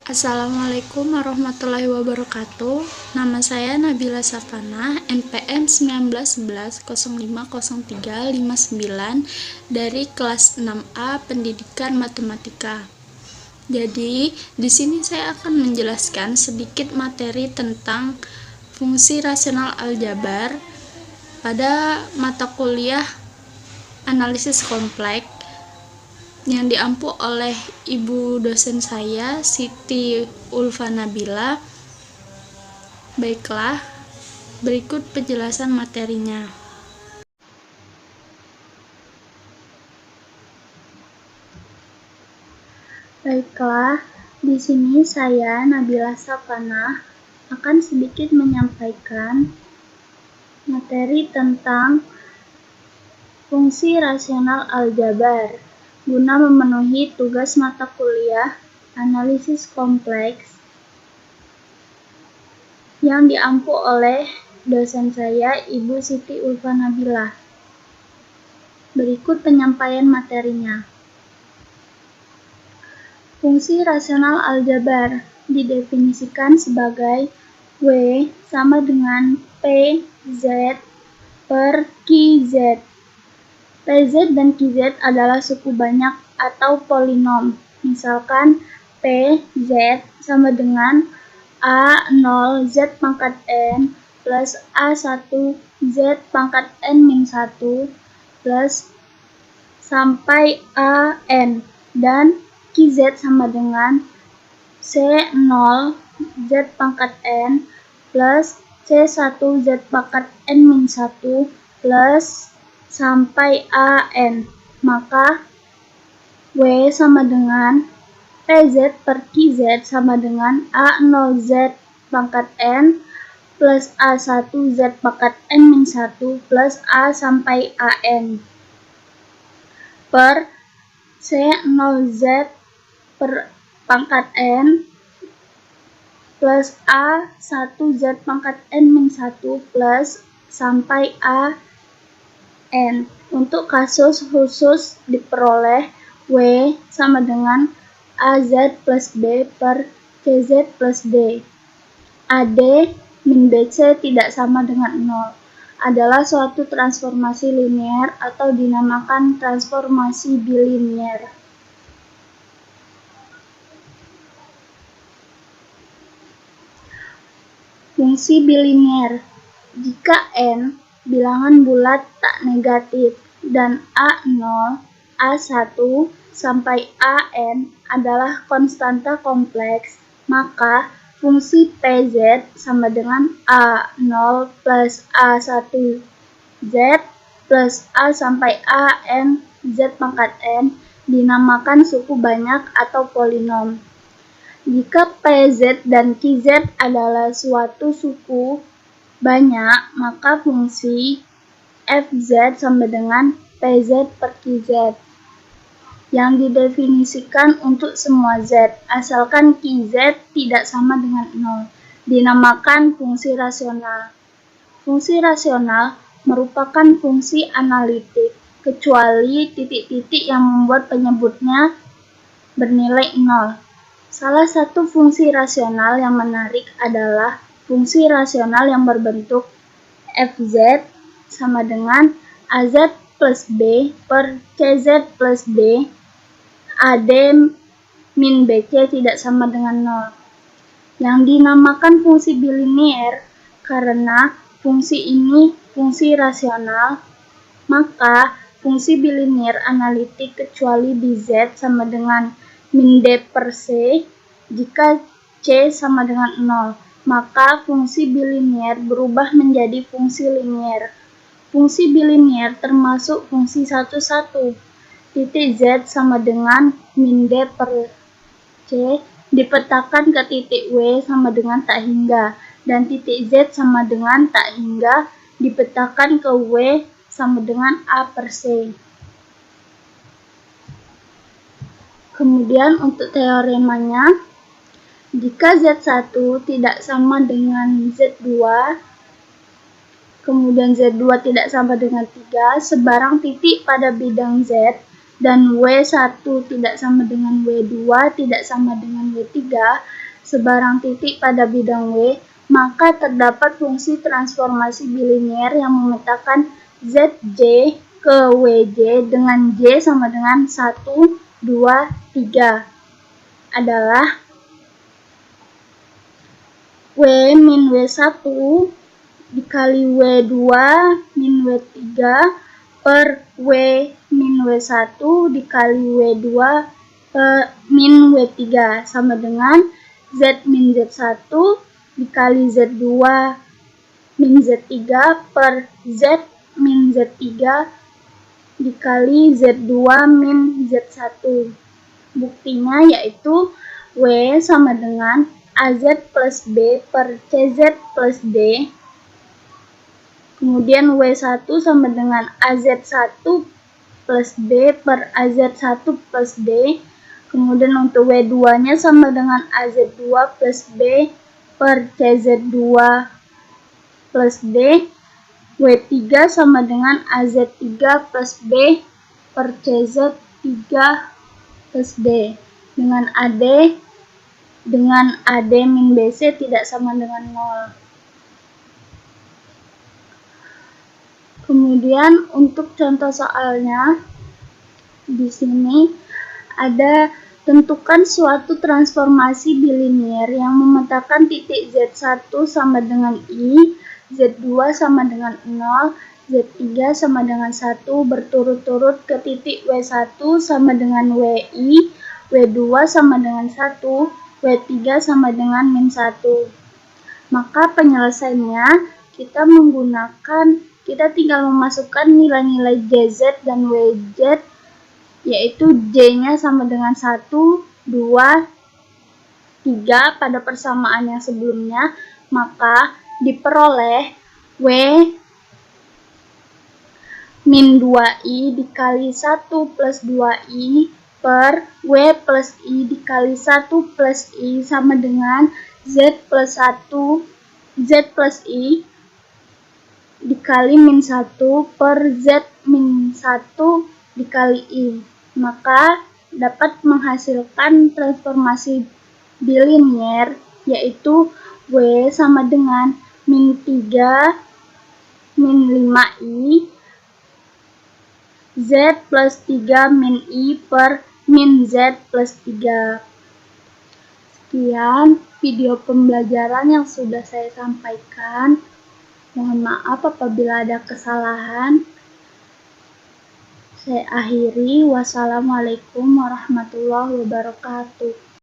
Assalamualaikum warahmatullahi wabarakatuh. Nama saya Nabila Safana, NPM 1911050359 dari kelas 6A Pendidikan Matematika. Jadi, di sini saya akan menjelaskan sedikit materi tentang fungsi rasional aljabar pada mata kuliah analisis kompleks yang diampu oleh ibu dosen saya, Siti Ulfa Nabila. Baiklah, berikut penjelasan materinya. Baiklah, di sini saya, Nabila Safana, akan sedikit menyampaikan materi tentang fungsi rasional aljabar guna memenuhi tugas mata kuliah analisis kompleks yang diampu oleh dosen saya, Ibu Siti Ulfa Nabila. Berikut penyampaian materinya. Fungsi rasional aljabar didefinisikan sebagai W sama dengan PZ per QZ. PZ dan QZ adalah suku banyak atau polinom. Misalkan PZ sama dengan A0 Z pangkat N plus A1 Z pangkat N-1 plus sampai AN, dan QZ sama dengan C0 Z pangkat N plus C1 Z pangkat N-1 plus sampai AN. Maka W sama dengan PZ per QZ sama dengan A0 Z pangkat N plus A1 Z pangkat N-1 plus A sampai AN per C0 Z per pangkat N plus A1 Z pangkat N-1 plus sampai A N. Untuk kasus khusus diperoleh W sama dengan AZ plus B per CZ plus D. AD min BC tidak sama dengan 0 adalah suatu transformasi linier atau dinamakan transformasi bilinier. Fungsi bilinier. Jika N bilangan bulat tak negatif dan A0, A1 sampai AN adalah konstanta kompleks, maka fungsi PZ sama dengan A0 plus A1 Z plus A sampai AN Z pangkat N dinamakan suku banyak atau polinom. Jika PZ dan QZ adalah suatu suku banyak, maka fungsi FZ sama dengan PZ per QZ yang didefinisikan untuk semua Z, asalkan QZ tidak sama dengan 0, dinamakan fungsi rasional. Fungsi rasional merupakan fungsi analitik, kecuali titik-titik yang membuat penyebutnya bernilai 0. Salah satu fungsi rasional yang menarik adalah fungsi rasional yang berbentuk Fz sama dengan Az plus B per Cz plus D. Ad min Bc tidak sama dengan 0. Yang dinamakan fungsi bilinier karena fungsi ini fungsi rasional, maka fungsi bilinier analitik kecuali Bz sama dengan min D per C. Jika C sama dengan 0, maka fungsi bilinier berubah menjadi fungsi linier. Fungsi bilinier termasuk fungsi 1, titik Z sama dengan min D per C dipetakan ke titik W sama dengan tak hingga, dan titik Z sama dengan tak hingga dipetakan ke W sama dengan A per C. Kemudian untuk teoremanya, jika Z1 tidak sama dengan Z2, kemudian Z2 tidak sama dengan 3, sebarang titik pada bidang Z dan W1 tidak sama dengan W2 tidak sama dengan W3 sebarang titik pada bidang W, maka terdapat fungsi transformasi bilinear yang memetakan Zj ke Wj dengan J sama dengan 1, 2, 3 adalah W min W1 dikali W2 min W3 per W min W1 dikali W2 min W3 sama dengan Z min Z1 dikali Z2 min Z3 per Z min Z3 dikali Z2 min Z1. Buktinya yaitu W sama dengan AZ plus B per CZ plus D. Kemudian W1 sama dengan AZ1 plus B per AZ1 plus D. Kemudian untuk W2-nya sama dengan AZ2 plus B per CZ2 plus D. W3 sama dengan AZ3 plus B per CZ3 plus D. Dengan AD min BC tidak sama dengan 0. Kemudian untuk contoh soalnya di sini ada tentukan suatu transformasi bilinear yang memetakan titik Z1 sama dengan I, Z2 sama dengan 0, Z3 sama dengan 1 berturut-turut ke titik W1 sama dengan WI, W2 sama dengan 1, W3 sama dengan min 1. Maka penyelesaiannya kita tinggal memasukkan nilai-nilai JZ dan WZ, yaitu J-nya sama dengan 1, 2, 3 pada persamaan yang sebelumnya, maka diperoleh W min 2I dikali 1 plus 2I per W plus I dikali 1 plus I sama dengan Z plus I dikali min 1 per Z min 1 dikali I. Maka dapat menghasilkan transformasi bilinear yaitu W sama dengan min 3 min 5I Z plus 3 min I per min Z plus 3. Sekian video pembelajaran yang sudah saya sampaikan. Mohon maaf apabila ada kesalahan. Saya akhiri. Wassalamualaikum warahmatullahi wabarakatuh.